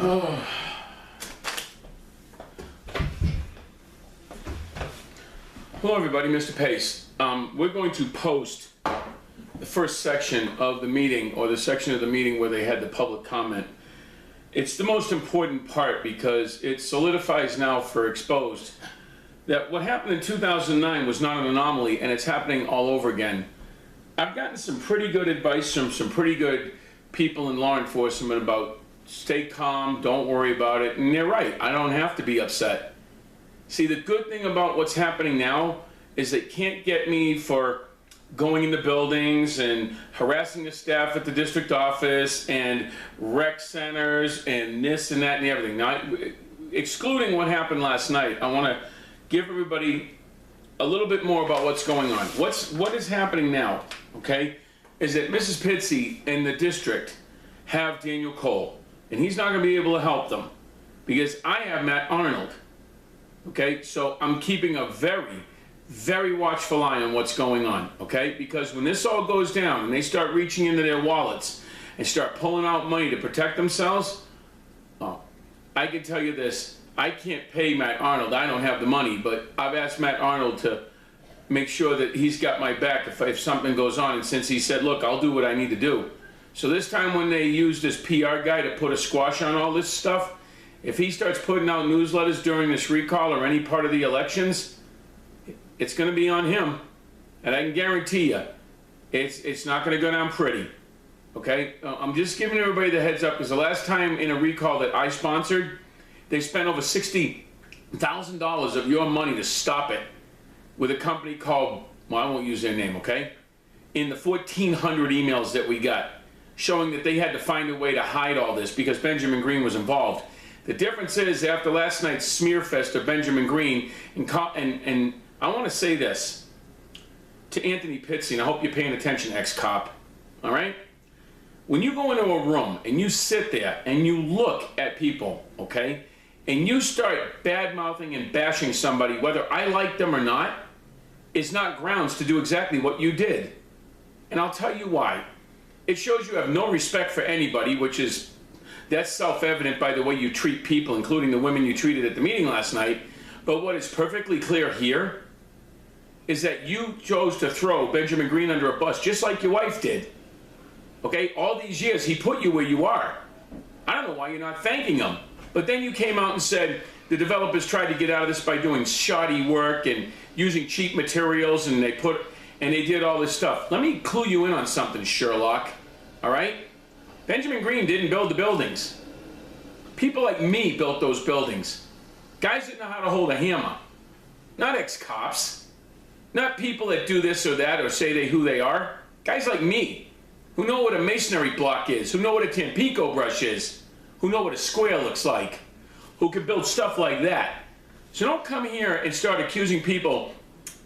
Hello everybody, Mr. Pace. We're going to post the first section of the meeting, or the section of the meeting where they had the public comment. It's the most important part because it solidifies now for Exposed that what happened in 2009 was not an anomaly, and it's happening all over again. I've gotten some pretty good advice from some pretty good people in law enforcement about stay calm, don't worry about it, and they're right. I don't have to be upset. See, the good thing about what's happening now is they can't get me for going into buildings and harassing the staff at the district office and rec centers and this and that and everything. Now, excluding what happened last night, I want to give everybody a little bit more about what's going on. What is happening now, okay, is that Mrs. Pitsey and the district have Daniel Cole, and he's not going to be able to help them because I have Matt Arnold. Okay, so I'm keeping a very, very watchful eye on what's going on, okay? Because when this all goes down and they start reaching into their wallets and start pulling out money to protect themselves, I can tell you this, I can't pay Matt Arnold, I don't have the money, but I've asked Matt Arnold to make sure that he's got my back if something goes on, and since he said, look, I'll do what I need to do. So this time when they use this PR guy to put a squash on all this stuff, if he starts putting out newsletters during this recall or any part of the elections, it's going to be on him. And I can guarantee you, it's not going to go down pretty. Okay? I'm just giving everybody the heads up because the last time in a recall that I sponsored, they spent over $60,000 of your money to stop it with a company called, well, I won't use their name, okay? In the 1,400 emails that we got, showing that they had to find a way to hide all this because Benjamin Green was involved. The difference is, after last night's smear fest of Benjamin Green, and I want to say this to Anthony Pitsey, and I hope you're paying attention, ex-cop, all right? When you go into a room and you sit there and you look at people, okay, and you start bad-mouthing and bashing somebody, whether I like them or not, is not grounds to do exactly what you did. And I'll tell you why. It shows you have no respect for anybody, which is, that's self-evident by the way you treat people, including the women you treated at the meeting last night. But what is perfectly clear here is that you chose to throw Benjamin Green under a bus, just like your wife did. Okay, all these years he put you where you are. I don't know why you're not thanking him. But then you came out and said the developers tried to get out of this by doing shoddy work and using cheap materials, and they did all this stuff. Let me clue you in on something, Sherlock. All right? Benjamin Green didn't build the buildings. People like me built those buildings. Guys that know how to hold a hammer. Not ex-cops. Not people that do this or that or say who they are. Guys like me, who know what a masonry block is, who know what a Tampico brush is, who know what a square looks like, who can build stuff like that. So don't come here and start accusing people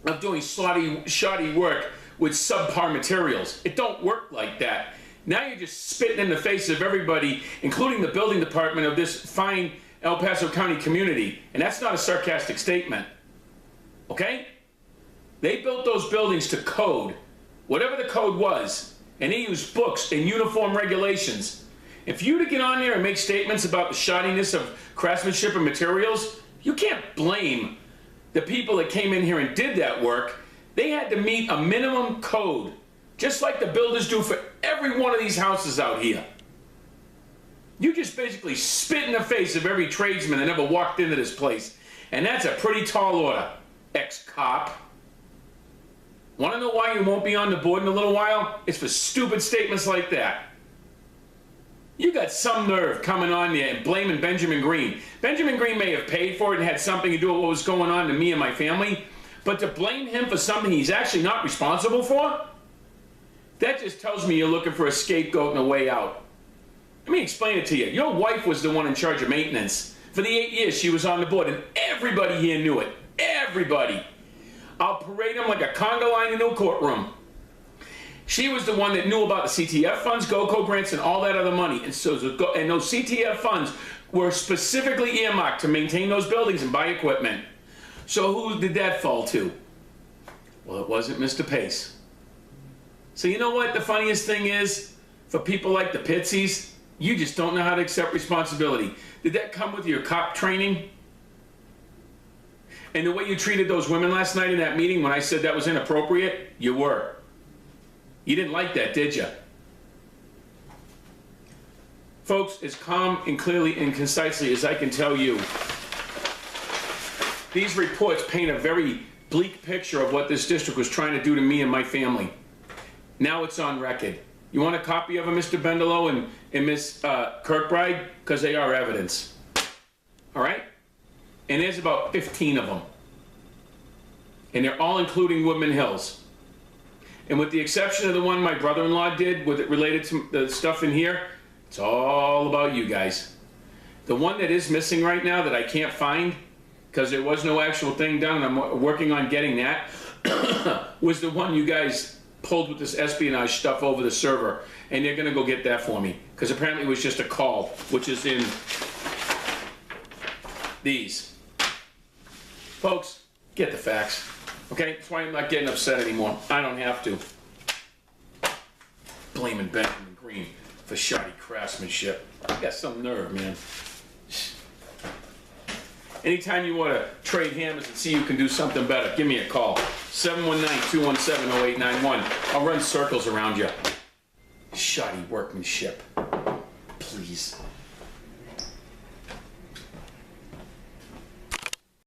of doing shoddy work with subpar materials. It don't work like that. Now you're just spitting in the face of everybody, including the building department of this fine El Paso County community. And that's not a sarcastic statement. Okay? They built those buildings to code, whatever the code was, and they used books and uniform regulations. If you to get on there and make statements about the shoddiness of craftsmanship and materials, you can't blame the people that came in here and did that work. They had to meet a minimum code, just like the builders do for every one of these houses out here. You just basically spit in the face of every tradesman that ever walked into this place. And that's a pretty tall order, ex-cop. Want to know why you won't be on the board in a little while? It's for stupid statements like that. You got some nerve coming on there and blaming Benjamin Green. Benjamin Green may have paid for it and had something to do with what was going on to me and my family, but to blame him for something he's actually not responsible for? That just tells me you're looking for a scapegoat and a way out. Let me explain it to you. Your wife was the one in charge of maintenance. For the 8 years she was on the board, and everybody here knew it. Everybody. I'll parade him like a conga line in a courtroom. She was the one that knew about the CTF funds, GOCO grants, and all that other money. And those CTF funds were specifically earmarked to maintain those buildings and buy equipment. So who did that fall to? Well, it wasn't Mr. Pace. So you know what the funniest thing is for people like the Pitseys? You just don't know how to accept responsibility. Did that come with your cop training? And the way you treated those women last night in that meeting when I said that was inappropriate, you were. You didn't like that, did you? Folks, as calm and clearly and concisely as I can tell you, these reports paint a very bleak picture of what this district was trying to do to me and my family. Now it's on record. You want a copy of them, Mr. Bendelow and Ms. Kirkbride? Because they are evidence. All right? And there's about 15 of them. And they're all including Woodman Hills. And with the exception of the one my brother-in-law did with it related to the stuff in here, it's all about you guys. The one that is missing right now that I can't find, because there was no actual thing done, and I'm working on getting that, was the one you guys pulled with this espionage stuff over the server. And they're going to go get that for me. Because apparently it was just a call, which is in these. Folks, get the facts. Okay? That's why I'm not getting upset anymore. I don't have to. Blaming Benjamin Green for shoddy craftsmanship. You got some nerve, man. Anytime you want to trade hammers and see who can do something better, give me a call. 719-217-0891. I'll run circles around you. Shoddy workmanship. Please.